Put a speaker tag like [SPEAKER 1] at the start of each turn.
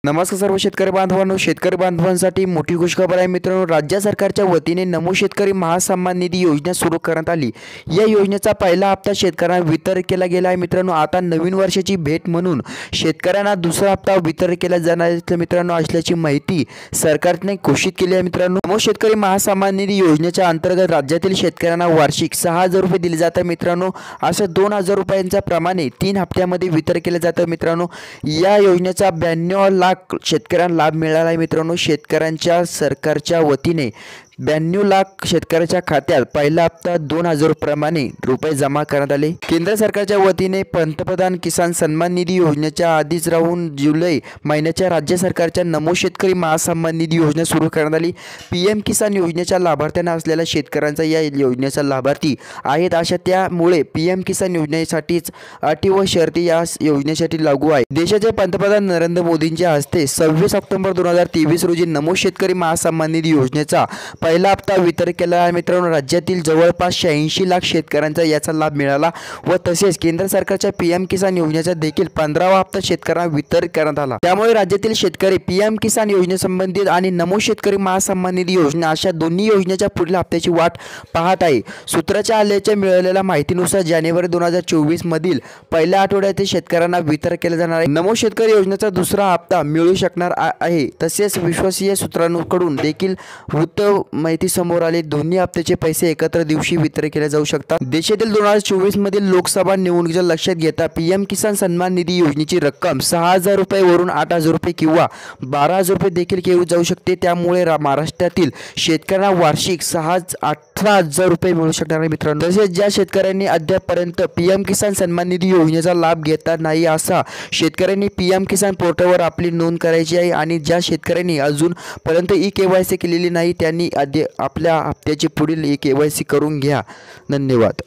[SPEAKER 1] नमस्कार सर्व शेतकरी बांधवांनो, शेतकरी बांधवांसाठी मोठी खुशखबर आहे मित्रांनो। राज्य सरकारच्या वतीने नमो शेतकरी महासन्मान निधी योजना सुरू करण्यात आली। या योजनेचा पहिला हप्ता शेतकऱ्यांना वितरित केला गेला आहे मित्रांनो। आता नवीन वर्षाची भेट म्हणून शेतकऱ्यांना दुसरा हप्ता वितरित केला जाणार आहे मित्रांनो, असल्याची माहिती सरकारने घोषित केली आहे मित्रांनो। नमो शेतकरी महासन्मान निधी योजनेच्या अंतर्गत राज्यातील शेतकऱ्यांना वार्षिक 6,000 रुपये दिले जातात मित्रांनो। असं 2,000 रुपयांच्या प्रमाणे 3 हप्त्यामध्ये वितरित केले जातं मित्रांनो। या योजनेचा 92 लाख शेतकऱ्यांना लाभ मिळाला आहे मित्रांनो। शेतकऱ्यांच्या सरकारच्या वतीने 92 लाख शेतकऱ्याच्या खात्यात पहिला हप्ता 2,000 प्रमाणे रुपये जमा करण्यात आले। केंद्र सरकारच्या वतीने पंतप्रधान किसान सन्मान निधी योजनेच्या आधीच राहून जुलै महिन्याच्या राज्य सरकारच्या नमो शेतकरी महासन्मान निधी योजना सुरू करण्यात आली। PM किसान योजनेच्या लाभार्थ्यांना असलेल्या शेतकऱ्यांचा या योजनेचा लाभार्थी आहेत अशा, त्यामुळे PM किसान योजनेसाठीच अटी व शर्ती या योजनेसाठी लागू आहे। देशाचे पंतप्रधान नरेंद्र मोदींच्या हस्ते 26 ऑक्टोबर 2023 रोजी नमो शेतकरी महासन्मान निधी योजनेचा पहिला हप्ता वितरित केला आहे मित्रांनो। राज्यातील जवळपास 86 लाख शेतकऱ्यांचा याचा लाभ मिळाला व तसेच केंद्र सरकारच्या PM किसान योजनेचा देखील 15वा हप्ता शेतकऱ्यांना वितरित करण्यात आला। त्यामुळे राज्यातील शेतकरी PM किसान योजनेसंबंधित आणि नमो शेतकरी महासन्मान निधी योजना अशा दोन्ही योजनेच्या पुढील हप्त्याची वाट पाहत आहे। सूत्राच्या आल्याच्या मिळालेल्या माहितीनुसार जानेवारी 2024 मधील पहिल्या आठवड्यात शेतकऱ्यांना वितरित केला जाणार आहे। नमो शेतकरी योजनेचा दुसरा हप्ता मिळू शकणार आहे। तसेच विश्वसनीय सूत्रांकडून देखील वृत्त माहिती समोर आली। दोन्ही हप्त्याचे पैसे एकत्र दिवशी वितरित केले जाऊ शकतात। देशातील 2024 मधील लोकसभा निवडणुकीच्या लक्षात घेता PM किसान सन्मान निधी योजनेची रक्कम 6,000 रुपये वरून 8,000 रुपये किंवा 12,000 रुपये देखील केली जाऊ शकते। त्यामुळे महाराष्ट्रातील शेतकऱ्यांना वार्षिक 18,000 रुपये मिळू शकणार आहे मित्रांनो। तसेच ज्या शेतकऱ्यांनी अद्यापपर्यंत PM किसान सन्मान निधी योजनेचा लाभ घेतला नाही असा शेतकऱ्यांनी PM किसान पोर्टलवर आपली नोंद करायची आहे आणि ज्या शेतकऱ्यांनी अजूनपर्यंत KYC केलेली नाही त्यांनी आपल्या हप्त्याची पुढील KYC करून घ्या। धन्यवाद।